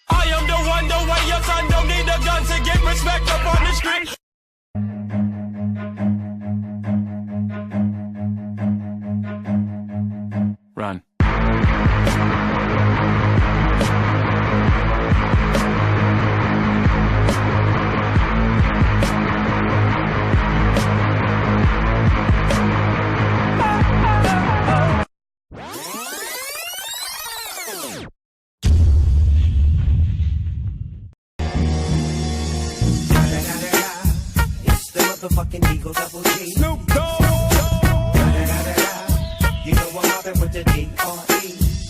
I am the one, the way your son don't need a gun to get respect up on the street. Run. Motherfucking Eagle Double G. Snoop Dogg. You know I'm mobbing with the D.R.E.